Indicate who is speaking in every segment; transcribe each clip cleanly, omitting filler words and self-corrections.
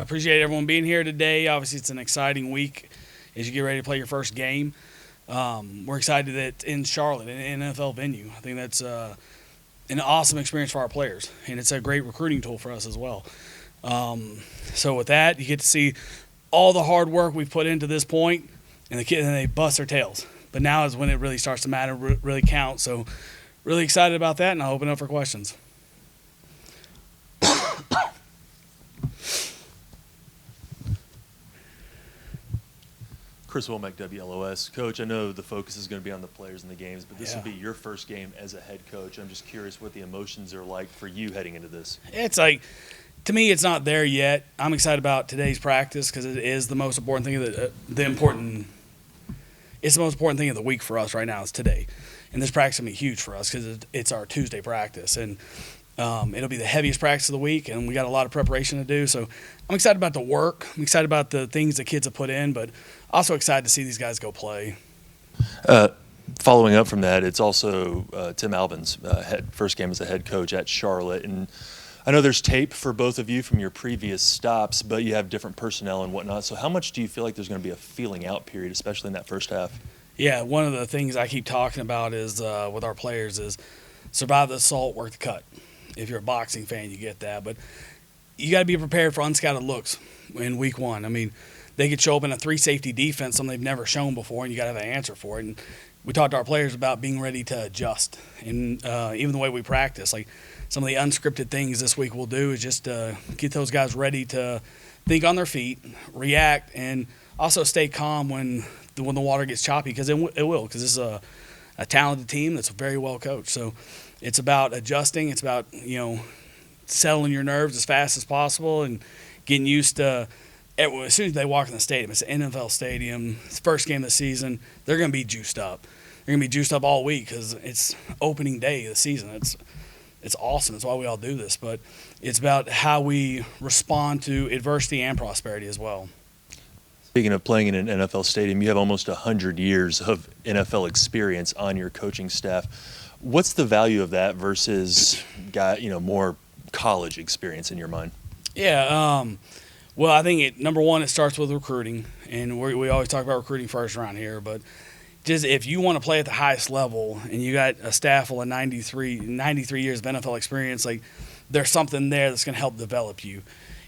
Speaker 1: I appreciate everyone being here today. Obviously, it's an exciting week as you get ready to play your first game. We're excited that it's in Charlotte, an NFL venue. I think that's an awesome experience for our players, and it's a great recruiting tool for us as well. So with that, you get to see all the hard work we've put into this point, and they bust their tails. But now is when it really starts to matter, really count. So really excited about that, and I'll open up for questions.
Speaker 2: Chris Womack, WLOS. Coach, I know the focus is going to be on the players and the games, but this will be your first game as a head coach. I'm just curious what the emotions are like for you heading into this.
Speaker 1: It's like, to me, it's not there yet. I'm excited about today's practice because it is the most important thing of it's the most important thing of the week for us right now is today. And this practice is going to be huge for us because it's our Tuesday practice. And it'll be the heaviest practice of the week, and we got a lot of preparation to do. So I'm excited about the work. I'm excited about the things the kids have put in, but also excited to see these guys go play.
Speaker 2: Following up from that, it's also Tim Albin's first game as a head coach at Charlotte. And I know there's tape for both of you from your previous stops, but you have different personnel and whatnot. So how much do you feel like there's going to be a feeling out period, especially in that first half?
Speaker 1: Yeah, one of the things I keep talking about is with our players is survive the assault, work the cut. If you're a boxing fan, you get that. But you got to be prepared for unscouted looks in week one. I mean, they could show up in a three-safety defense, something they've never shown before, and you got to have an answer for it. And we talked to our players about being ready to adjust. And even the way we practice, like some of the unscripted things this week we'll do is just get those guys ready to think on their feet, react, and also stay calm when the water gets choppy, because it will, because this is a talented team that's very well coached. So it's about adjusting. It's about, settling your nerves as fast as possible and getting used to as soon as they walk in the stadium. It's an NFL stadium. It's the first game of the season. They're going to be juiced up. They're going to be juiced up all week because it's opening day of the season. It's awesome. That's why we all do this. But it's about how we respond to adversity and prosperity as well.
Speaker 2: Speaking of playing in an NFL stadium, you have almost 100 years of NFL experience on your coaching staff. What's the value of that versus more college experience in your mind?
Speaker 1: Yeah, well, I think number one, it starts with recruiting, and we always talk about recruiting first around here. But just if you want to play at the highest level, and you got a staff full of 93 years of NFL experience, like there's something there that's going to help develop you.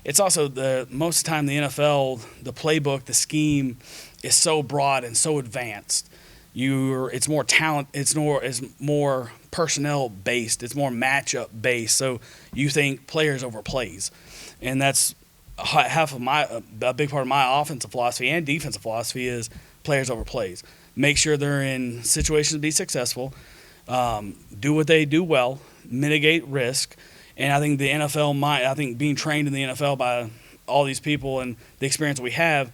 Speaker 1: It's also most of the time the NFL, the playbook, the scheme is so broad and so advanced. It's more talent. It's more personnel based. It's more matchup based. So you think players over plays, and that's half of a big part of my offensive philosophy and defensive philosophy is players over plays. Make sure they're in situations to be successful. Do what they do well. Mitigate risk. And I think the NFL I think being trained in the NFL by all these people and the experience we have,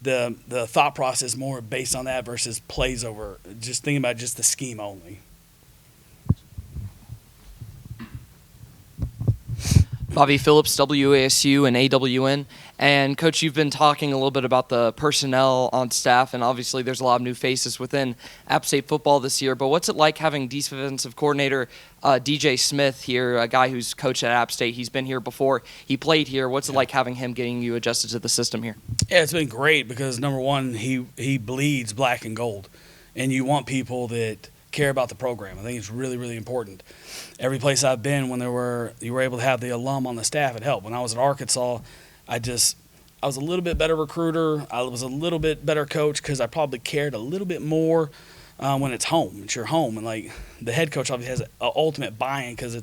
Speaker 1: the thought process more based on that versus plays over, just thinking about just the scheme only.
Speaker 3: Bobby Phillips, WASU and AWN. And, Coach, you've been talking a little bit about the personnel on staff, and obviously there's a lot of new faces within App State football this year. But what's it like having defensive coordinator DJ Smith here, a guy who's coached at App State? He's been here before. He played here. What's it like having him getting you adjusted to the system here?
Speaker 1: Yeah, it's been great because, number one, he bleeds black and gold. And you want people that care about the program. I think it's really, really important. Every place I've been, when you were able to have the alum on the staff, it helped. When I was at Arkansas, I was a little bit better recruiter. I was a little bit better coach because I probably cared a little bit more when it's home. It's your home. And, like, the head coach obviously has an ultimate buy-in because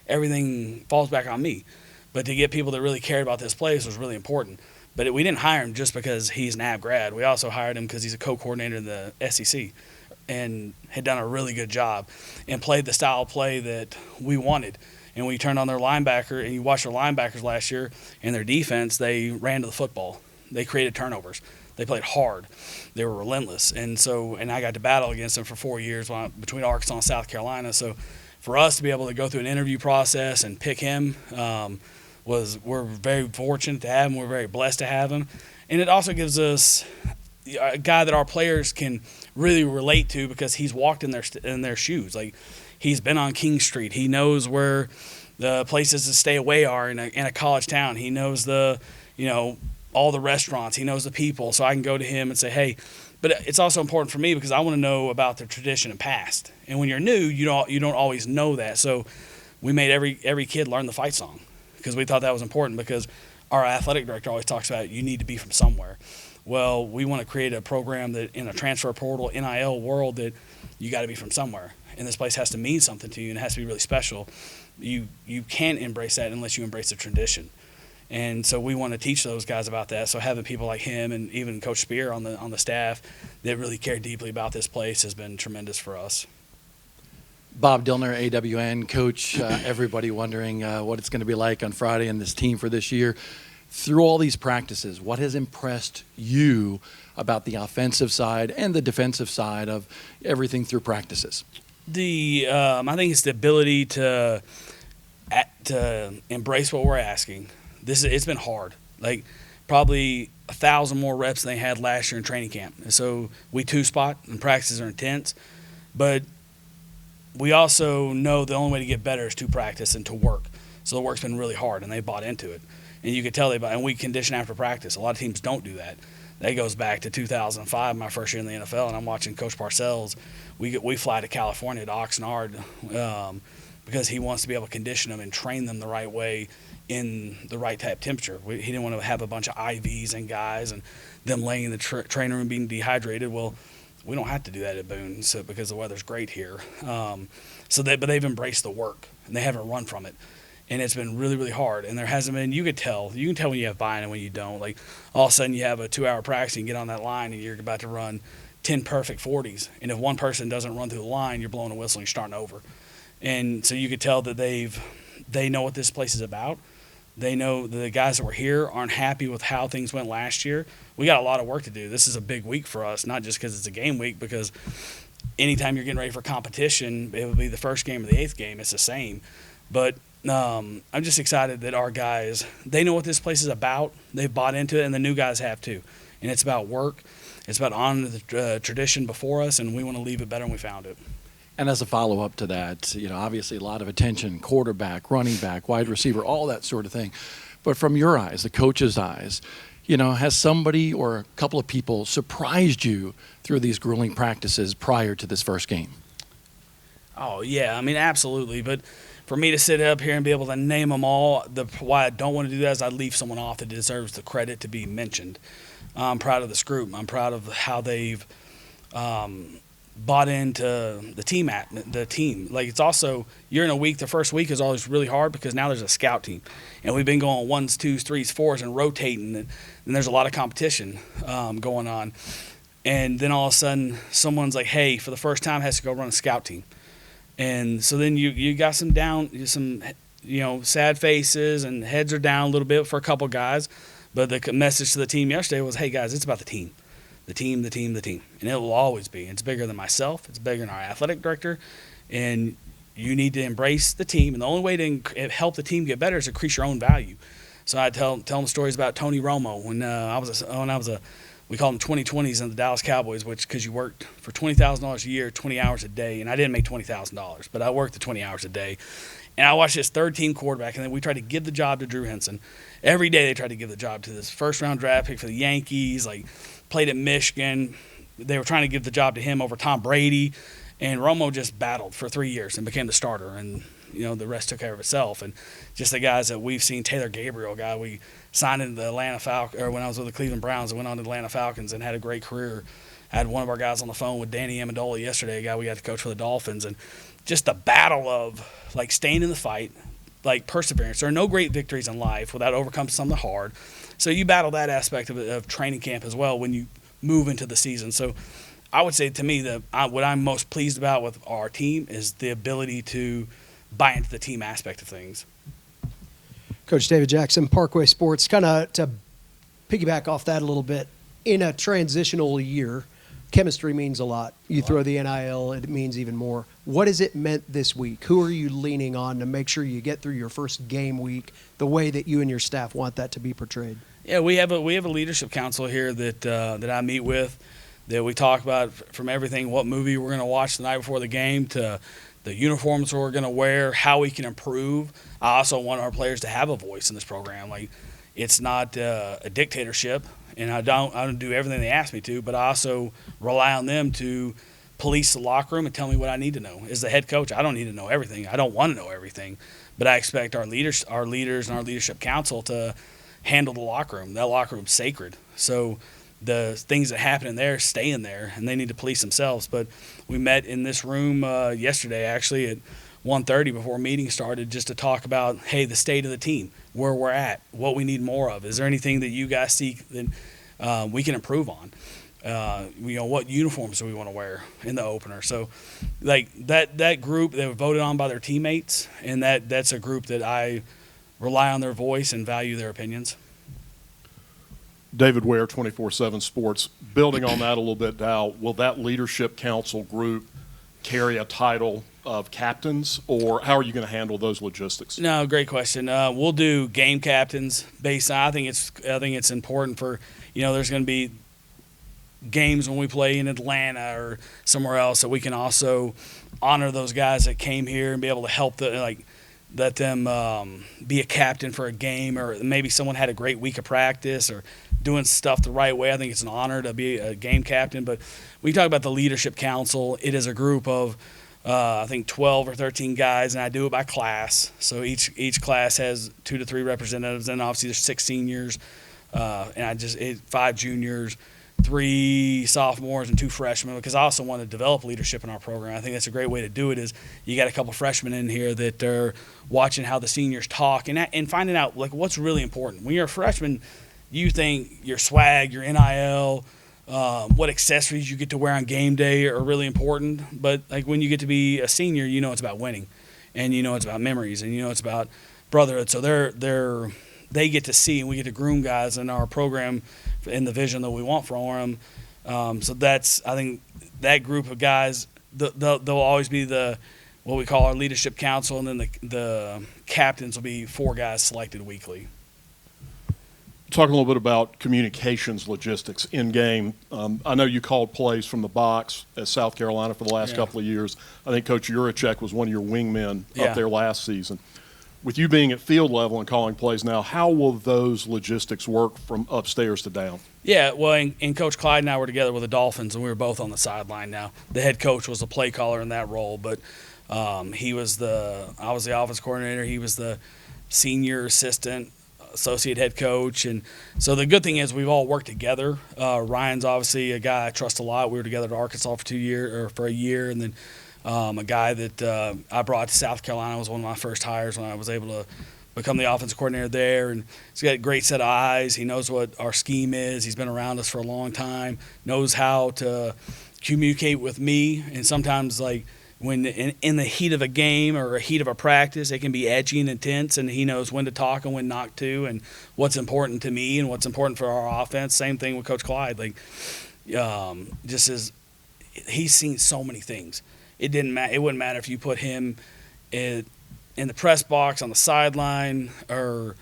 Speaker 1: everything falls back on me. But to get people that really cared about this place was really important. But we didn't hire him just because he's an App grad. We also hired him because he's a co-coordinator in the SEC and had done a really good job and played the style of play that we wanted. And when you turned on their linebacker and you watched their linebackers last year and their defense, they ran to the football. They created turnovers. They played hard. They were relentless. And I got to battle against them for 4 years between Arkansas and South Carolina. So for us to be able to go through an interview process and pick him we're very fortunate to have him. We're very blessed to have him. And it also gives us a guy that our players can really relate to because he's walked in their shoes. Like, he's been on King Street. He knows where the places to stay away are in a college town. He knows the all the restaurants. He knows the people, so I can go to him and say, hey. But it's also important for me because I want to know about the tradition and past. And when you're new, you don't always know that. So we made every kid learn the fight song because we thought that was important because our athletic director always talks about you need to be from somewhere. Well, we want to create a program that in a transfer portal, NIL world that you got to be from somewhere. And this place has to mean something to you and it has to be really special. You can't embrace that unless you embrace the tradition. And so we want to teach those guys about that. So having people like him and even Coach Spear on the staff that really care deeply about this place has been tremendous for us.
Speaker 4: Bob Dillner, AWN, Coach, everybody wondering what it's going to be like on Friday and this team for this year. Through all these practices, what has impressed you about the offensive side and the defensive side of everything through practices?
Speaker 1: I think it's the ability to embrace what we're asking. It's been hard. Like probably 1,000 more reps than they had last year in training camp. And so we two-spot and practices are intense. But we also know the only way to get better is to practice and to work. So the work's been really hard, and they bought into it. And you could tell and we condition after practice. A lot of teams don't do that. That goes back to 2005, my first year in the NFL, and I'm watching Coach Parcells. We fly to California to Oxnard because he wants to be able to condition them and train them the right way in the right type temperature. He didn't want to have a bunch of IVs and guys and them laying in the training room being dehydrated. Well, we don't have to do that at Boone because the weather's great here. But they've embraced the work and they haven't run from it. And it's been really, really hard. And there hasn't been, you can tell when you have buy-in and when you don't. Like all of a sudden you have a 2-hour practice and you get on that line and you're about to run 10 perfect 40s. And if one person doesn't run through the line, you're blowing a whistle and you're starting over. And so you could tell that they know what this place is about. They know the guys that were here aren't happy with how things went last year. We got a lot of work to do. This is a big week for us, not just because it's a game week, because anytime you're getting ready for competition, it will be the first game or the 8th game. It's the same. But I'm just excited that our guys, they know what this place is about. They've bought into it, and the new guys have too. And it's about work. It's about honoring the tradition before us, and we want to leave it better than we found it.
Speaker 4: And as a follow-up to that, obviously a lot of attention, quarterback, running back, wide receiver, all that sort of thing. But from your eyes, the coach's eyes, has somebody or a couple of people surprised you through these grueling practices prior to this first game?
Speaker 1: Oh, yeah. I mean, absolutely. But for me to sit up here and be able to name them all, why I don't want to do that is I'd leave someone off that deserves the credit to be mentioned. I'm proud of this group. I'm proud of how they've bought into the team. Like it's also, you're in a week, the first week is always really hard because now there's a scout team. And we've been going 1s, 2s, 3s, 4s and rotating. And there's a lot of competition going on. And then all of a sudden someone's like, hey, for the first time has to go run a scout team. And so then you got some sad faces and heads are down a little bit for a couple guys. But the message to the team yesterday was, hey, guys, it's about the team. The team. And it will always be. It's bigger than myself. It's bigger than our athletic director. And you need to embrace the team. And the only way to help the team get better is to increase your own value. So I tell them stories about Tony Romo. We called them 2020s in the Dallas Cowboys, which because you worked for $20,000 a year, 20 hours a day. And I didn't make $20,000, but I worked the 20 hours a day. And I watched this third-team quarterback, and then we tried to give the job to Drew Henson. Every day they tried to give the job to this first-round draft pick for the Yankees, played at Michigan. They were trying to give the job to him over Tom Brady. And Romo just battled for 3 years and became the starter. And, the rest took care of itself. And just the guys that we've seen, Taylor Gabriel, guy we signed in the Atlanta Falcons, or when I was with the Cleveland Browns and went on to the Atlanta Falcons and had a great career. I had one of our guys on the phone with Danny Amendola yesterday, a guy we got to coach for the Dolphins. And just the battle of, staying in the fight, perseverance. There are no great victories in life without overcoming something hard. So you battle that aspect of training camp as well when you move into the season. So I would say to me that what I'm most pleased about with our team is the ability to buy into the team aspect of things.
Speaker 5: Coach David Jackson, Parkway Sports, kind of to piggyback off that a little bit, in a transitional year, chemistry means a lot. You throw the NIL, it means even more. What has it meant this week? Who are you leaning on to make sure you get through your first game week the way that you and your staff want that to be portrayed?
Speaker 1: Yeah, we have a leadership council here that I meet with, that we talk about from everything, what movie we're going to watch the night before the game to the uniforms we're going to wear, how we can improve. I also want our players to have a voice in this program. it's not a dictatorship, and I don't do everything they ask me to, but I also rely on them to police the locker room and tell me what I need to know. As the head coach, I don't need to know everything. I don't want to know everything, but I expect our leaders and our leadership council to handle the locker room. That locker room's sacred. So the things that happen in there stay in there, and they need to police themselves. But we met in this room yesterday, actually, at 1:30 before meeting started, just to talk about, hey, the state of the team, where we're at, what we need more of. Is there anything that you guys see that we can improve on? What uniforms do we want to wear in the opener? So, like that group, they were voted on by their teammates, and that's a group that I rely on their voice and value their opinions.
Speaker 6: David Ware, 24/7 Sports. Building on that a little bit, Dow, will that leadership council group carry a title of captains, or how are you going to handle those logistics?
Speaker 1: No, great question. We'll do game captains based on. I think it's important for there's going to be games when we play in Atlanta or somewhere else that we can also honor those guys that came here and be able to help let them be a captain for a game, or maybe someone had a great week of practice or doing stuff the right way. I think it's an honor to be a game captain. But we talk about the leadership council. It is a group of I think 12 or 13 guys, and I do it by class. So each class has 2 to 3 representatives, and obviously there's 6 seniors, and 5 juniors, 3 sophomores, and 2 freshmen, because I also want to develop leadership in our program. I think that's a great way to do it. Is you got a couple freshmen in here that are watching how the seniors talk and finding out like what's really important. When you're a freshman, you think your swag, your NIL, what accessories you get to wear on game day are really important. But like when you get to be a senior, it's about winning, and it's about memories, and it's about brotherhood. So they get to see, and we get to groom guys in our program in the vision that we want for them. So I think that group of guys, they'll always be what we call our leadership council, and then the captains will be 4 guys selected weekly.
Speaker 6: Talking a little bit about communications logistics in game. I know you called plays from the box at South Carolina for the last couple of years. I think Coach Juracek was one of your wingmen up there last season. With you being at field level and calling plays now, how will those logistics work from upstairs to down?
Speaker 1: Yeah, well, and Coach Clyde and I were together with the Dolphins, and we were both on the sideline now. The head coach was the play caller in that role, but I was the offense coordinator. He was the senior assistant, associate head coach. And so the good thing is we've all worked together. Ryan's obviously a guy I trust a lot. We were together at Arkansas for a year, and then a guy that I brought to South Carolina was one of my first hires when I was able to become the offensive coordinator there. And he's got a great set of eyes. He knows what our scheme is. He's been around us for a long time, knows how to communicate with me. And sometimes, like, when in the heat of a game or a heat of a practice, it can be edgy and intense, and he knows when to talk and when not to, and what's important to me and what's important for our offense. Same thing with Coach Clyde. Like, he's seen so many things. It wouldn't matter if you put him in the press box, on the sideline, or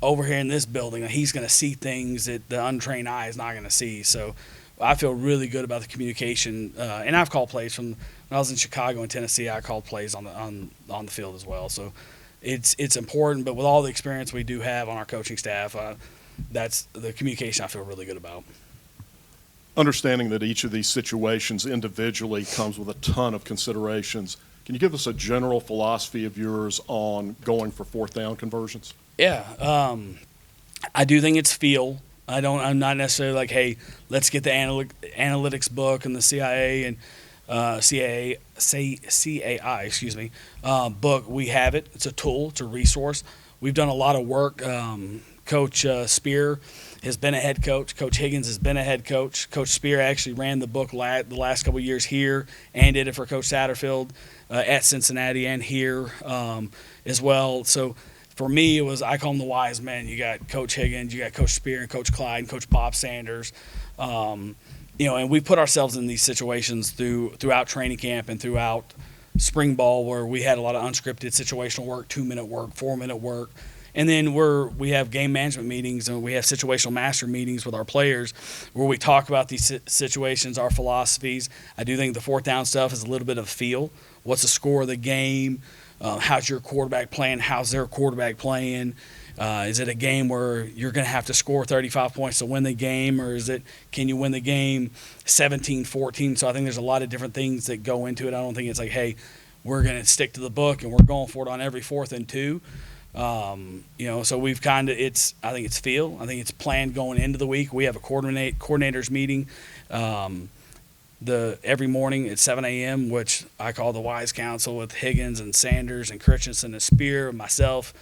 Speaker 1: over here in this building. He's going to see things that the untrained eye is not going to see. So I feel really good about the communication. And I've called plays from when I was in Chicago and Tennessee. I called plays on the field as well. So it's important. But with all the experience we do have on our coaching staff, that's the communication I feel really good about.
Speaker 6: Understanding that each of these situations individually comes with a ton of considerations, can you give us a general philosophy of yours on going for 4th down conversions?
Speaker 1: Yeah, I do think it's feel. I'm not necessarily like, hey, let's get the analytics book and the CIA and CAI, book. We have it. It's a tool. It's a resource. We've done a lot of work. Coach Spear has been a head coach. Coach Higgins has been a head coach. Coach Spear actually ran the book the last couple of years here and did it for Coach Satterfield at Cincinnati and here as well. So for me, I call them the wise men. You got Coach Higgins, you got Coach Spear, and Coach Clyde, and Coach Bob Sanders. And we put ourselves in these situations throughout training camp and throughout spring ball, where we had a lot of unscripted situational work, 2-minute work, 4-minute work. And then we have game management meetings, and we have situational master meetings with our players where we talk about these situations, our philosophies. I do think the 4th down stuff is a little bit of a feel. What's the score of the game? How's your quarterback playing? How's their quarterback playing? Is it a game where you're going to have to score 35 points to win the game, or can you win the game 17-14? So I think there's a lot of different things that go into it. I don't think it's like, hey, we're going to stick to the book and we're going for it on every 4th and 2. So we've I think it's feel. I think it's planned going into the week. We have a coordinators meeting every morning at 7 a.m., which I call the Wise Council, with Higgins and Sanders and Christensen and Spear, myself,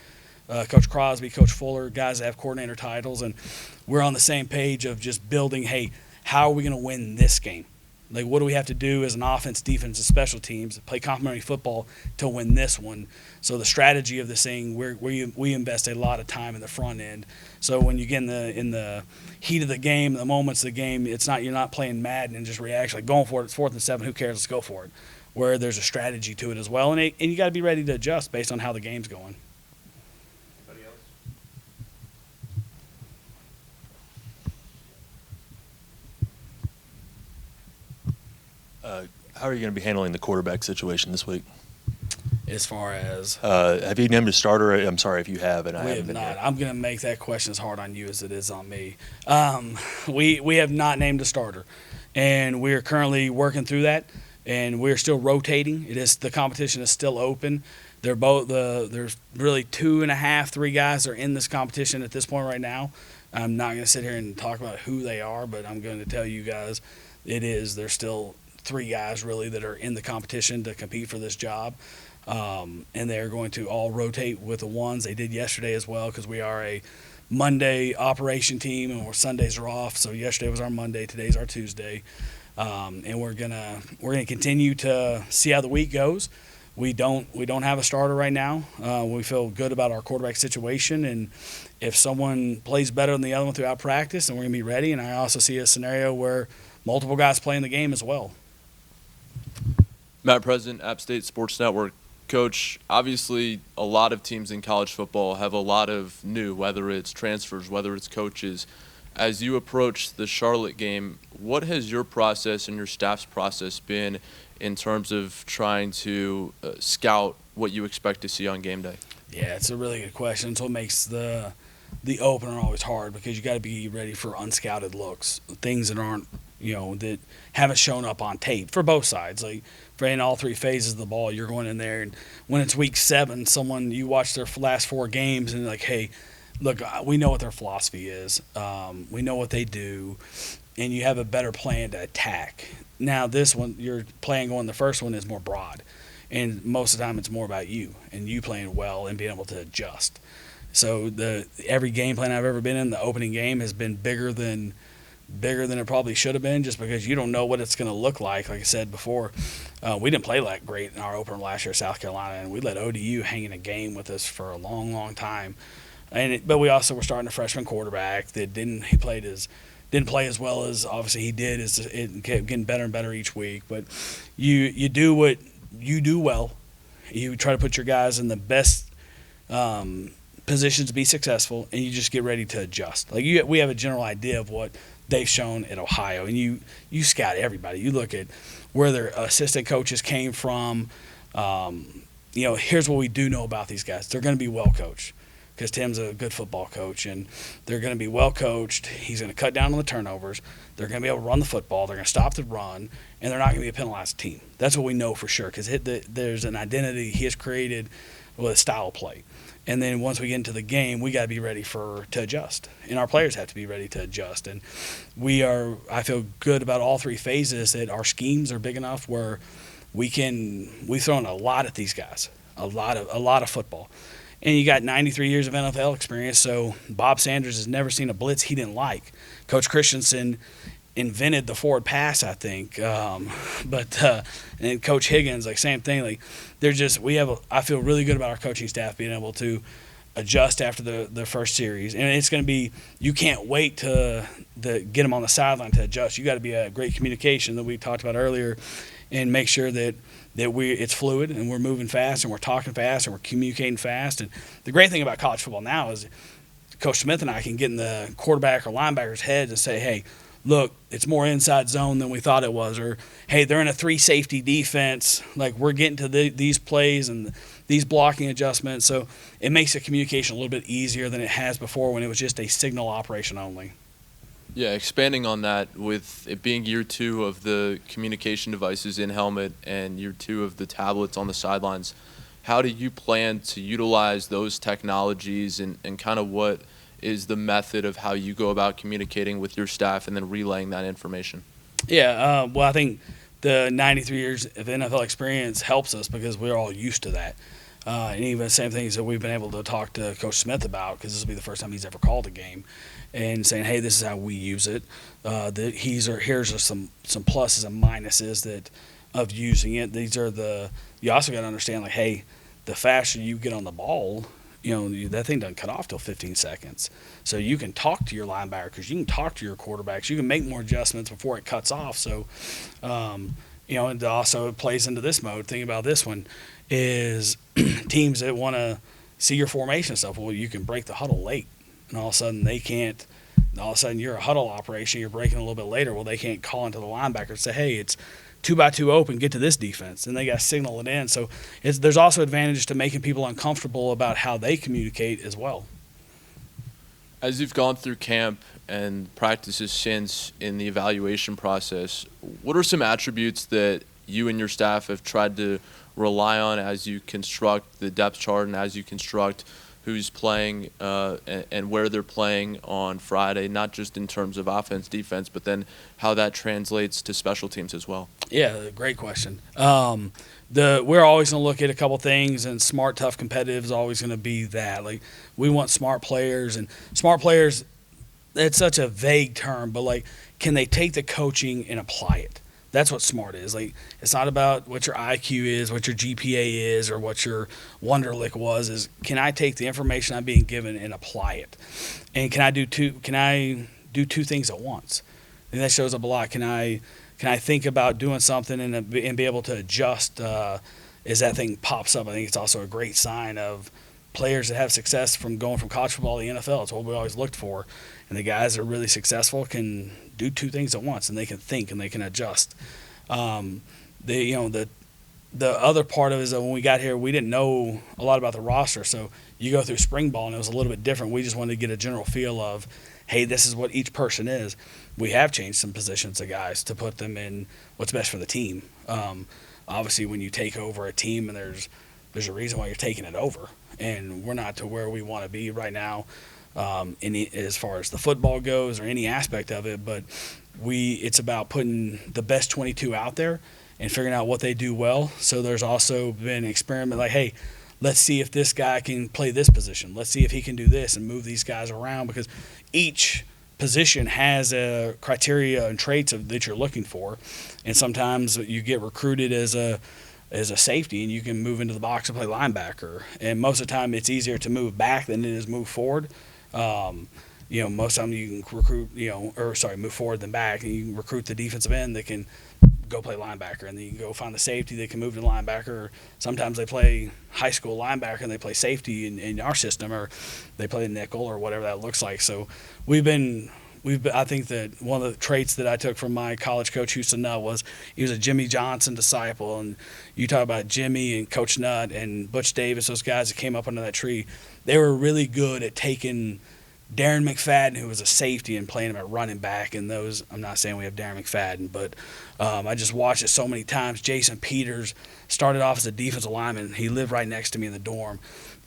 Speaker 1: Coach Crosby, Coach Fuller, guys that have coordinator titles, and we're on the same page of just building, hey, how are we going to win this game? Like, what do we have to do as an offense, defense, and special teams to play complementary football to win this one? So the strategy of this thing, we invest a lot of time in the front end. So when you get in the heat of the game, the moments of the game, you're not playing Madden and just reaction, like going for it. It's 4th and 7. Who cares? Let's go for it. Where there's a strategy to it as well, and you got to be ready to adjust based on how the game's going.
Speaker 2: Anybody else? How are you going to be handling the quarterback situation this week?
Speaker 1: As far as
Speaker 2: have you named a starter? I'm sorry if you have, and I haven't
Speaker 1: have
Speaker 2: been
Speaker 1: not.
Speaker 2: here.
Speaker 1: I'm going to make that question as hard on you as it is on me. We have not named a starter, and we are currently working through that, and we're still rotating. The competition is still open. They're both there's really 2.5, 3 guys that are in this competition at this point right now. I'm not going to sit here and talk about who they are, but I'm going to tell you guys there's still 3 guys really that are in the competition to compete for this job. And they're going to all rotate with the ones they did yesterday as well, because we are a Monday operation team and Sundays are off. So yesterday was our Monday, today's our Tuesday, and we're gonna continue to see how the week goes. We don't have a starter right now. We feel good about our quarterback situation, and if someone plays better than the other one throughout practice, then we're gonna be ready. And I also see a scenario where multiple guys play in the game as well.
Speaker 7: Matt President, App State Sports Network. Coach, obviously a lot of teams in college football have a lot of new, whether it's transfers, whether it's coaches. As you approach the Charlotte game, what has your process and your staff's process been in terms of trying to scout what you expect to see on game day?
Speaker 1: Yeah, it's a really good question. It's what makes the opener always hard, because you got to be ready for unscouted looks, things that aren't, that haven't shown up on tape for both sides. Like, for in all 3 phases of the ball, you're going in there, and when it's week 7, you watch their last 4 games and like, hey, look, we know what their philosophy is. We know what they do, and you have a better plan to attack. Now this one, your plan going the first one is more broad, and most of the time it's more about you and you playing well and being able to adjust. So every game plan I've ever been in, the opening game has been bigger than it probably should have been, just because you don't know what it's going to look like. Like I said before, we didn't play that great in our opener last year at South Carolina, and we let ODU hang in a game with us for a long, long time. But we also were starting a freshman quarterback that didn't play as well as obviously he did. It kept getting better and better each week. But you do what you do well. You try to put your guys in the best positions to be successful, and you just get ready to adjust. Like we have a general idea of what they've shown at Ohio, and you scout everybody. You look at where their assistant coaches came from. Here's what we do know about these guys: they're going to be well coached, because Tim's a good football coach, and they're going to be well coached. He's going to cut down on the turnovers. They're going to be able to run the football. They're going to stop the run, and they're not going to be a penalized team. That's what we know for sure, because there's an identity he has created with a style of play. And then once we get into the game, we got to be ready to adjust, and our players have to be ready to adjust. And I feel good about all 3 phases, that our schemes are big enough where we've thrown a lot at these guys, a lot of football. And you got 93 years of NFL experience, so Bob Sanders has never seen a blitz he didn't like. Coach Christensen invented the forward pass, I think. And Coach Higgins, like, same thing. Like, I feel really good about our coaching staff being able to adjust after the first series. And it's going to be, you can't wait to get them on the sideline to adjust. You got to be a great communication that we talked about earlier, and make sure that it's fluid and we're moving fast and we're talking fast and we're communicating fast. And the great thing about college football now is Coach Smith and I can get in the quarterback or linebacker's head and say, hey, look, it's more inside zone than we thought it was. Or, hey, they're in a 3 safety defense. Like, we're getting to these plays, and these blocking adjustments. So it makes the communication a little bit easier than it has before when it was just a signal operation only.
Speaker 7: Yeah, expanding on that, with it being year 2 of the communication devices in helmet and year 2 of the tablets on the sidelines, how do you plan to utilize those technologies, and kind of what is the method of how you go about communicating with your staff and then relaying that information?
Speaker 1: Yeah, well, I think the 93 years of NFL experience helps us because we're all used to that. And even the same things that we've been able to talk to Coach Smith about, because this will be the first time he's ever called a game, and saying, hey, this is how we use it. Here's some pluses and minuses of using it. You also got to understand, like, hey, the faster you get on the ball, that thing doesn't cut off till 15 seconds. So you can talk to your linebackers, you can talk to your quarterbacks, you can make more adjustments before it cuts off. So, and also it plays into this mode. Think about this one is teams that want to see your formation stuff. Well, you can break the huddle late, and all of a sudden they can't. All of a sudden you're a huddle operation, you're breaking a little bit later. Well, they can't call into the linebacker and say, hey, it's 2x2 open, get to this defense, and they got to signal it in. So there's also advantages to making people uncomfortable about how they communicate as well.
Speaker 7: As you've gone through camp and practices since in the evaluation process, what are some attributes that you and your staff have tried to rely on as you construct the depth chart and as you construct who's playing and where they're playing on Friday, not just in terms of offense, defense, but then how that translates to special teams as well? Yeah,
Speaker 1: great question. We're always going to look at a couple things, and smart, tough, competitive is always going to be that. Like, we want smart players, and smart players, that's such a vague term, but like, can they take the coaching and apply it? That's what smart is. Like, it's not about what your IQ is, what your GPA is, or what your Wonderlic was. Is, can I take the information I'm being given and apply it? And can I do two things at once? And that shows up a lot. Can I think about doing something and be able to adjust as that thing pops up? I think it's also a great sign of players that have success from going from college football to the NFL. It's what we always looked for. And the guys that are really successful can do two things at once, and they can think and they can adjust. The other part of it is that when we got here, we didn't know a lot about the roster. So you go through spring ball, and it was a little bit different. We just wanted to get a general feel of, hey, this is what each person is. We have changed some positions of guys to put them in what's best for the team. Obviously, when you take over a team, and there's a reason why you're taking it over, and we're not to where we want to be right now. As far as the football goes or any aspect of it, but it's about putting the best 22 out there and figuring out what they do well. So there's also been an experiment like, hey, let's see if this guy can play this position. Let's see if he can do this and move these guys around, because each position has a criteria and traits that you're looking for. And sometimes you get recruited as a safety, and you can move into the box and play linebacker. And most of the time it's easier to move back than it is move forward. Most of the time you can recruit, move forward than back, and you can recruit the defensive end that can go play linebacker, and then you can go find the safety that can move to linebacker. Or sometimes they play high school linebacker and they play safety in our system, or they play nickel or whatever that looks like. So I think that one of the traits that I took from my college coach, Houston Nutt, was he was a Jimmy Johnson disciple. And you talk about Jimmy and Coach Nutt and Butch Davis, those guys that came up under that tree, they were really good at taking Darren McFadden, who was a safety, and playing him at running back. And those, I'm not saying we have Darren McFadden, but I just watched it so many times. Jason Peters started off as a defensive lineman. He lived right next to me in the dorm.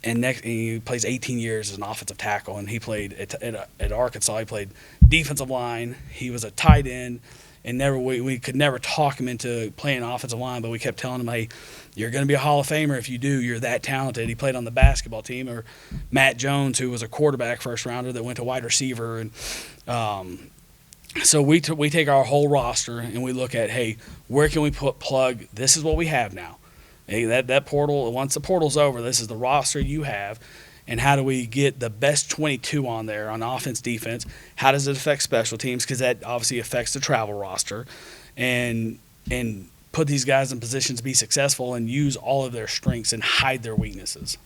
Speaker 1: And he plays 18 years as an offensive tackle, and he played at Arkansas. He played defensive line. He was a tight end, and we could never talk him into playing offensive line, but we kept telling him, hey, you're going to be a Hall of Famer if you do. You're that talented. He played on the basketball team. Or Matt Jones, who was a quarterback first rounder that went to wide receiver. And so we take our whole roster and we look at, hey, where can we plug? This is what we have now. Hey, that portal, once the portal's over, this is the roster you have, and how do we get the best 22 on there on offense, defense? How does it affect special teams? Because that obviously affects the travel roster, and put these guys in positions to be successful and use all of their strengths and hide their weaknesses.